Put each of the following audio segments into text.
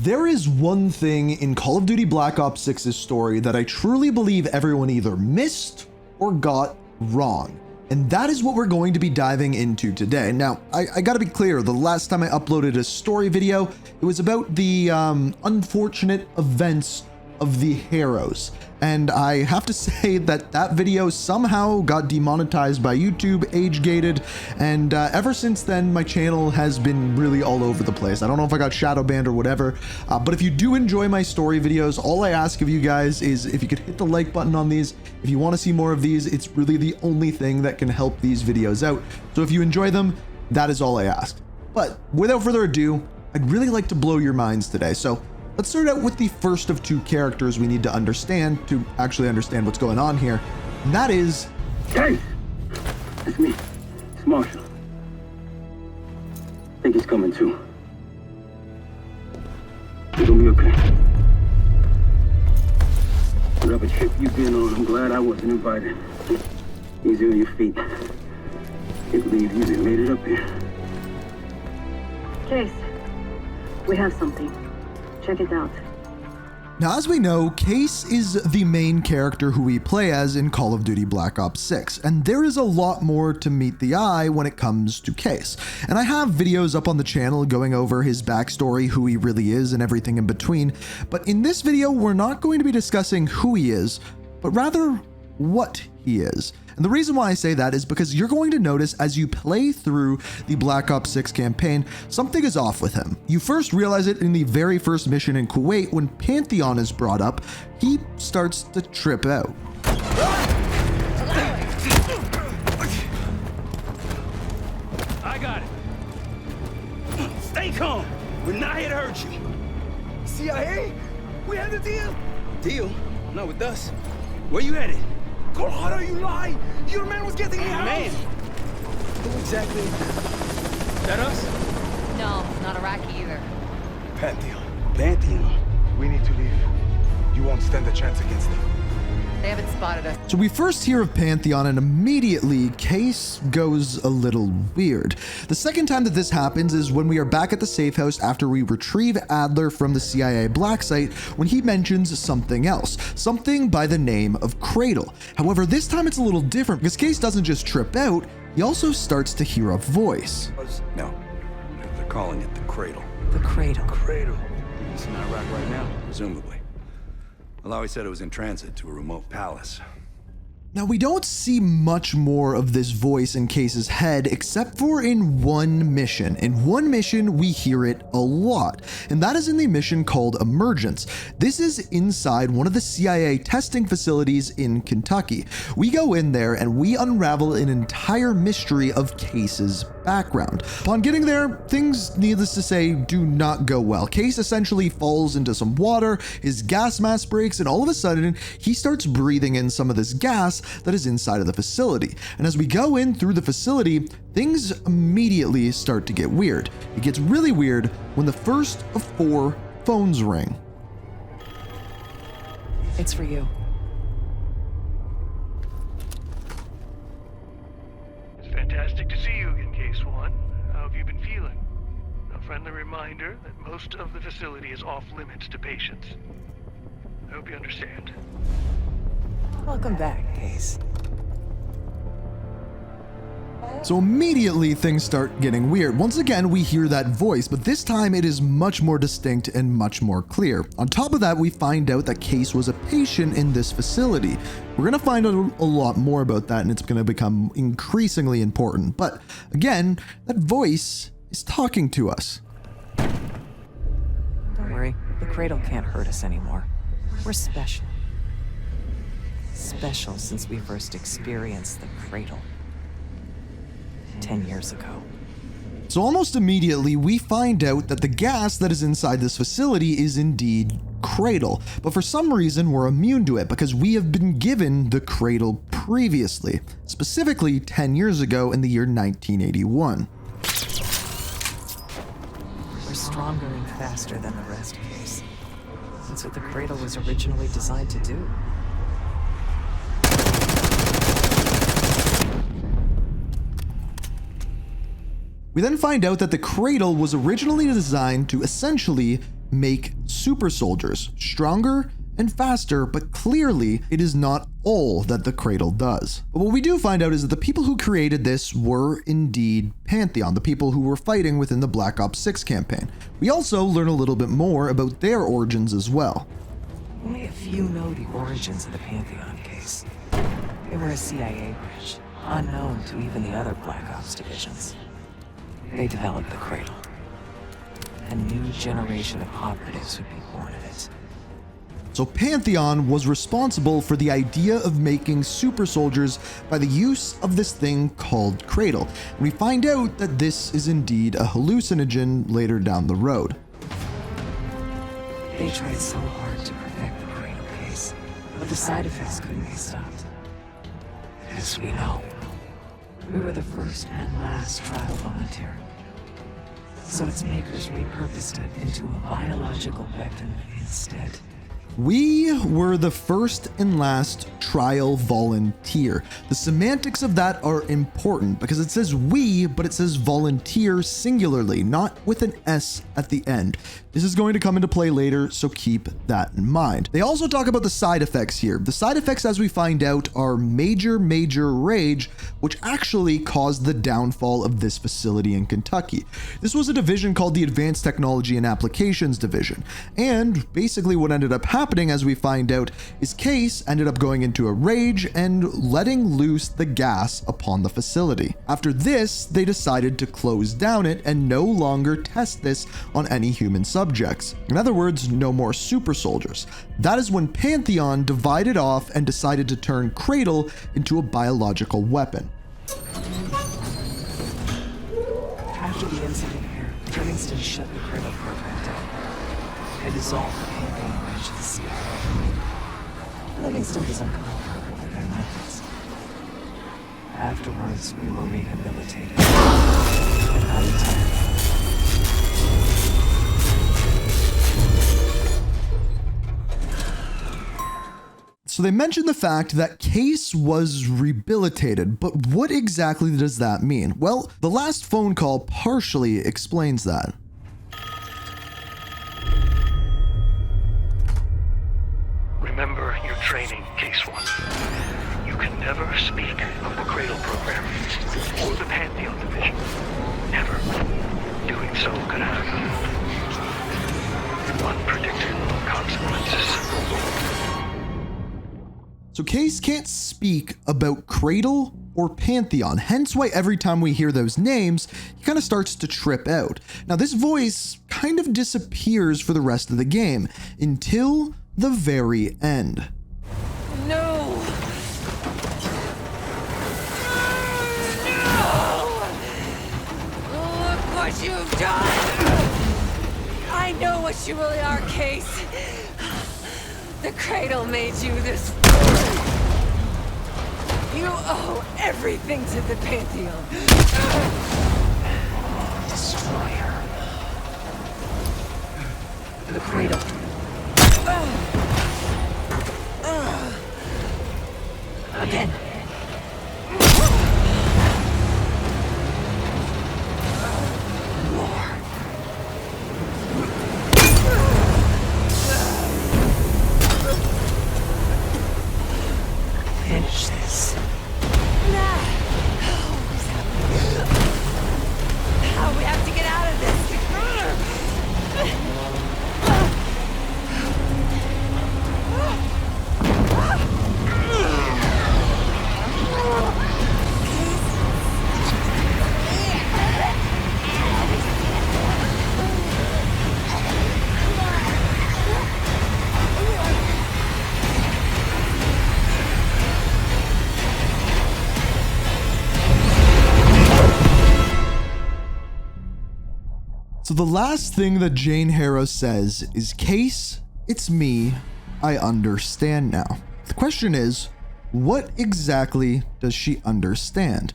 There is one thing in Call of Duty Black Ops 6's story that I truly believe everyone either missed or got wrong. And that is what we're going to be diving into today. Now, I gotta be clear, the last time I uploaded a story video, it was about the unfortunate events of the Harrows. And I have to say that that video somehow got demonetized by YouTube, age-gated, and ever since then, my channel has been really all over the place. I don't know if I got shadow banned or whatever, but if you do enjoy my story videos, all I ask of you guys is if you could hit the like button on these. If you want to see more of these, it's really the only thing that can help these videos out. So if you enjoy them, that is all I ask. But without further ado, I'd really like to blow your minds today. So let's start out with the first of two characters we need to understand to actually understand what's going on here, and that is... Case! It's me. It's Marshall. Think he's coming too. You're gonna be okay. Whatever trip you've been on, I'm glad I wasn't invited. Easy on your feet. Can't believe you even made it up here. Case, we have something. Check it out. Now, as we know, Case is the main character who we play as in Call of Duty Black Ops 6, and there is a lot more to meet the eye when it comes to Case. And I have videos up on the channel going over his backstory, who he really is, and everything in between, but in this video, we're not going to be discussing who he is, but rather what he is. And the reason why I say that is because you're going to notice as you play through the Black Ops 6 campaign, something is off with him. You first realize it in the very first mission in Kuwait when Pantheon is brought up. He starts to trip out. I got it. Stay calm. We're not here to hurt you. CIA? We had a deal. Deal? Not with us. Where you headed? Colorado, you lie! Your man was getting me out! Man! Who exactly? That us? No, not Iraqi either. Pantheon. Pantheon? We need to leave. You won't stand a chance against them. They haven't spotted us. So we first hear of Pantheon and immediately Case goes a little weird. The second time that this happens is when we are back at the safe house after we retrieve Adler from the CIA black site when he mentions something else, something by the name of Cradle. However, this time it's a little different because Case doesn't just trip out, he also starts to hear a voice. No, they're calling it the Cradle. The Cradle. Cradle. It's in Iraq right now, presumably. Alawi said it was in transit to a remote palace. Now, we don't see much more of this voice in Case's head except for in one mission. In one mission, we hear it a lot, and that is in the mission called Emergence. This is inside one of the CIA testing facilities in Kentucky. We go in there and we unravel an entire mystery of Case's background. Upon getting there, things, needless to say, do not go well. Case essentially falls into some water, his gas mask breaks, and all of a sudden, he starts breathing in some of this gas that is inside of the facility. And as we go in through the facility, things immediately start to get weird. It gets really weird when the first of 4 phones ring. It's for you. It's fantastic to see you again, Case 1. How have you been feeling? A friendly reminder that most of the facility is off limits to patients. I hope you understand. Welcome back, Case. So immediately things start getting weird. Once again, we hear that voice, but this time it is much more distinct and much more clear. On top of that, we find out that Case was a patient in this facility. We're going to find out a lot more about that, and it's going to become increasingly important. But again, that voice is talking to us. Don't worry, the Cradle can't hurt us anymore. We're special. Special since we first experienced the Cradle 10 years ago. So almost immediately, we find out that the gas that is inside this facility is indeed Cradle, but for some reason we're immune to it because we have been given the Cradle previously, specifically 10 years ago in the year 1981. We're stronger and faster than the rest of us. That's what the Cradle was originally designed to do. We then find out that the Cradle was originally designed to essentially make super soldiers stronger and faster, but clearly it is not all that the Cradle does. But what we do find out is that the people who created this were indeed Pantheon, the people who were fighting within the Black Ops 6 campaign. We also learn a little bit more about their origins as well. Only a few know the origins of the Pantheon case. They were a CIA branch, unknown to even the other Black Ops divisions. They developed the Cradle. A new generation of operatives would be born of it. So Pantheon was responsible for the idea of making super soldiers by the use of this thing called Cradle. And we find out that this is indeed a hallucinogen later down the road. They tried so hard to perfect the Cradle case, but the side effects couldn't be stopped. As we know, we were the first and last trial volunteer. So its makers repurposed it into a biological weapon instead. We were the first and last trial volunteer. The semantics of that are important because it says we, but it says volunteer singularly, not with an S at the end. This is going to come into play later, so keep that in mind. They also talk about the side effects here. The side effects, as we find out, are major rage, which actually caused the downfall of this facility in Kentucky. This was a division called the Advanced Technology and Applications Division. And basically what ended up happening, as we find out, is Case ended up going into a rage and letting loose the gas upon the facility. After this, they decided to close down it and no longer test this on any human subjects. In other words, no more super soldiers. That is when Pantheon divided off and decided to turn Cradle into a biological weapon. After the incident here, Livingston shut the Cradle program down. They dissolved the Pantheon branch of the CIA. Livingston was uncomfortable with their methods. Afterwards, we were rehabilitated. And untied. So they mentioned the fact that Case was rehabilitated, but what exactly does that mean? Well, the last phone call partially explains that. Remember your training, Case 1. You can never speak of the Cradle program or the Pantheon division. Never. Doing so could have unpredictable consequences. So Case can't speak about Cradle or Pantheon, hence why every time we hear those names, he kind of starts to trip out. Now this voice kind of disappears for the rest of the game, until the very end. No! Look what you've done! I know what you really are, Case. The Cradle made you this. You owe everything to the Pantheon. Destroyer. The Cradle. Again. More. Finish this. We have to get out of this. So the last thing that Jane Harrow says is, Case, it's me, I understand now. The question is, what exactly does she understand?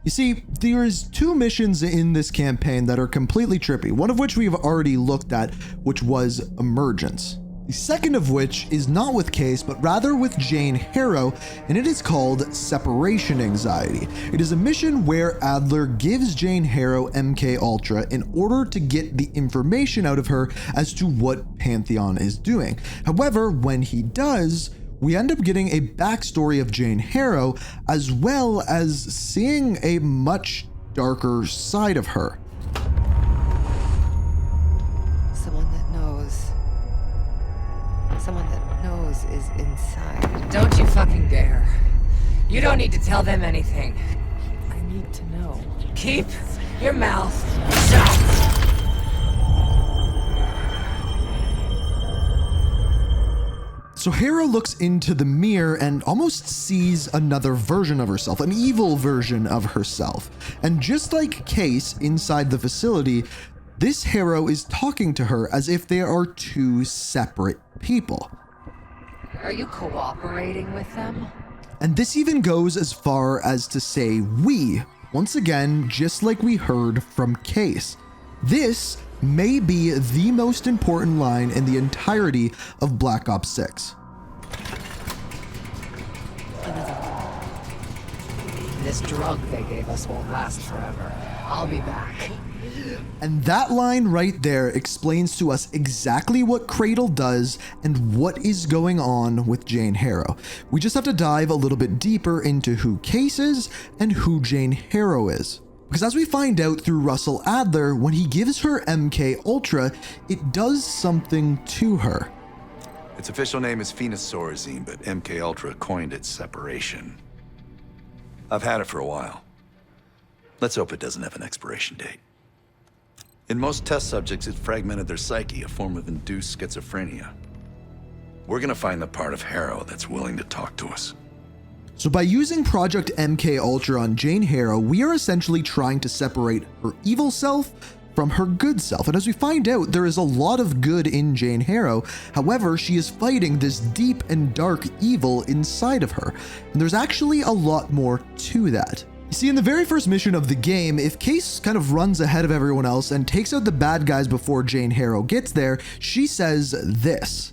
You see, there is two missions in this campaign that are completely trippy, one of which we've already looked at, which was Emergence. The second of which is not with Case, but rather with Jane Harrow, and it is called Separation Anxiety. It is a mission where Adler gives Jane Harrow MK Ultra in order to get the information out of her as to what Pantheon is doing. However, when he does, we end up getting a backstory of Jane Harrow, as well as seeing a much darker side of her. Someone that knows is inside. Don't you fucking dare. You don't need to tell them anything. I need to know. Keep your mouth shut. So Harrow looks into the mirror and almost sees another version of herself, an evil version of herself. And just like Case inside the facility, this Harrow is talking to her as if they are two separate people. Are you cooperating with them? And this even goes as far as to say we, once again, just like we heard from Case. This may be the most important line in the entirety of Black Ops 6. This drug they gave us won't last forever. I'll be back. And that line right there explains to us exactly what Cradle does and what is going on with Jane Harrow. We just have to dive a little bit deeper into who Case is and who Jane Harrow is. Because as we find out through Russell Adler, when he gives her MK Ultra, it does something to her. Its official name is Phoenosorazine, but MK Ultra coined it Separation. I've had it for a while. Let's hope it doesn't have an expiration date. In most test subjects, it fragmented their psyche, a form of induced schizophrenia. We're gonna find the part of Harrow that's willing to talk to us. So by using Project MK Ultra on Jane Harrow, we are essentially trying to separate her evil self from her good self. And as we find out, there is a lot of good in Jane Harrow. However, she is fighting this deep and dark evil inside of her. And there's actually a lot more to that. You see, in the very first mission of the game, if Case kind of runs ahead of everyone else and takes out the bad guys before Jane Harrow gets there, she says this.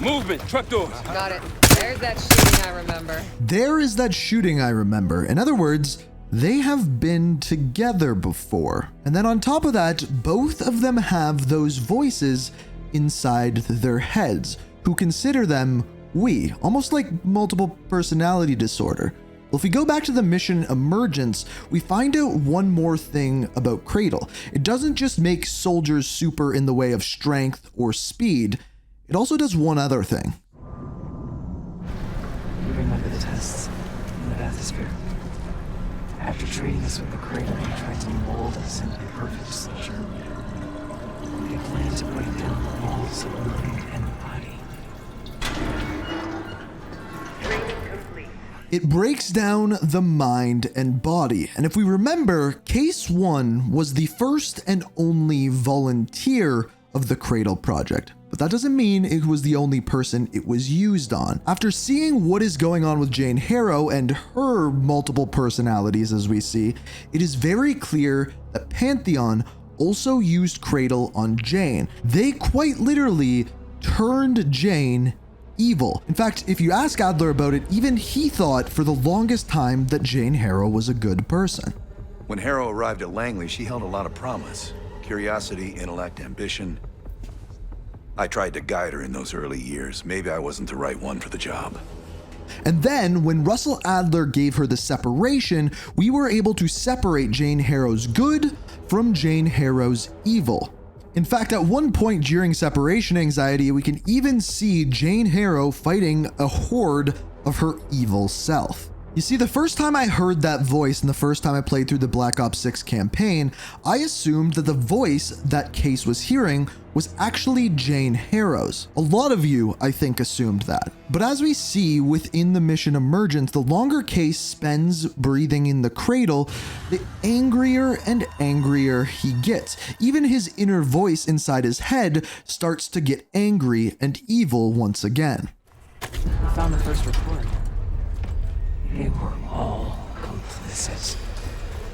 Movement, truck doors. Got it. There's that shooting I remember. There is that shooting I remember. In other words, they have been together before. And then on top of that, both of them have those voices inside their heads who consider them we, almost like multiple personality disorder. Well, if we go back to the mission Emergence, we find out one more thing about Cradle. It doesn't just make soldiers super in the way of strength or speed, it also does one other thing. You remember the tests in the bathysphere? After treating us with the Cradle, they tried to mold us into a perfect soldier. They planned to break down the walls of the mind and the body. It breaks down the mind and body. And if we remember, Case 1 was the first and only volunteer of the Cradle project. But that doesn't mean it was the only person it was used on. After seeing what is going on with Jane Harrow and her multiple personalities as we see, it is very clear that Pantheon also used Cradle on Jane. They quite literally turned Jane evil. In fact, if you ask Adler about it, even he thought for the longest time that Jane Harrow was a good person. When Harrow arrived at Langley, she held a lot of promise. Curiosity, intellect, ambition. I tried to guide her in those early years. Maybe I wasn't the right one for the job. And then, when Russell Adler gave her the separation, we were able to separate Jane Harrow's good from Jane Harrow's evil. In fact, at one point during Separation Anxiety, we can even see Jane Harrow fighting a horde of her evil self. You see, the first time I heard that voice and the first time I played through the Black Ops 6 campaign, I assumed that the voice that Case was hearing was actually Jane Harrow's. A lot of you, I think, assumed that. But as we see within the mission Emergence, the longer Case spends breathing in the Cradle, the angrier and angrier he gets. Even his inner voice inside his head starts to get angry and evil once again. I found the first report. They were all complicit.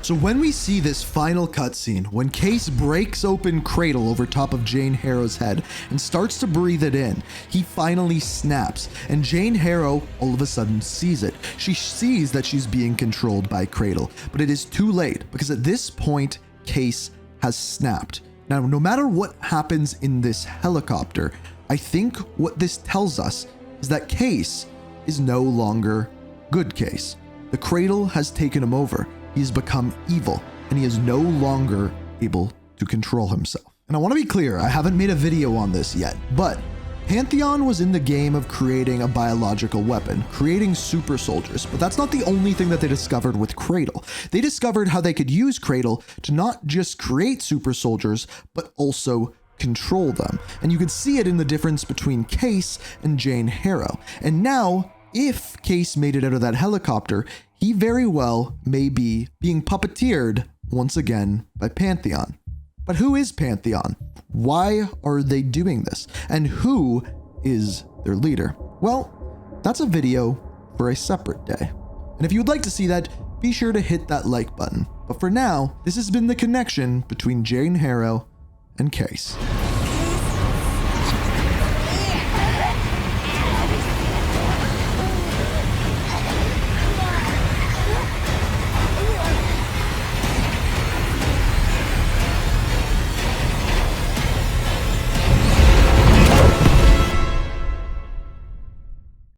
So when we see this final cutscene, when Case breaks open Cradle over top of Jane Harrow's head and starts to breathe it in, he finally snaps, and Jane Harrow all of a sudden sees it. She sees that she's being controlled by Cradle, but it is too late because at this point, Case has snapped. Now, no matter what happens in this helicopter, I think what this tells us is that Case is no longer good Case. The Cradle has taken him over. He has become evil, and he is no longer able to control himself. And I want to be clear, I haven't made a video on this yet, but Pantheon was in the game of creating a biological weapon, creating super soldiers, but that's not the only thing that they discovered with Cradle. They discovered how they could use Cradle to not just create super soldiers, but also control them. And you could see it in the difference between Case and Jane Harrow. And now, if Case made it out of that helicopter, he very well may be being puppeteered once again by Pantheon. But who is Pantheon? Why are they doing this? And who is their leader? Well, that's a video for a separate day. And if you would like to see that, be sure to hit that like button. But for now, this has been the connection between Jane Harrow and Case.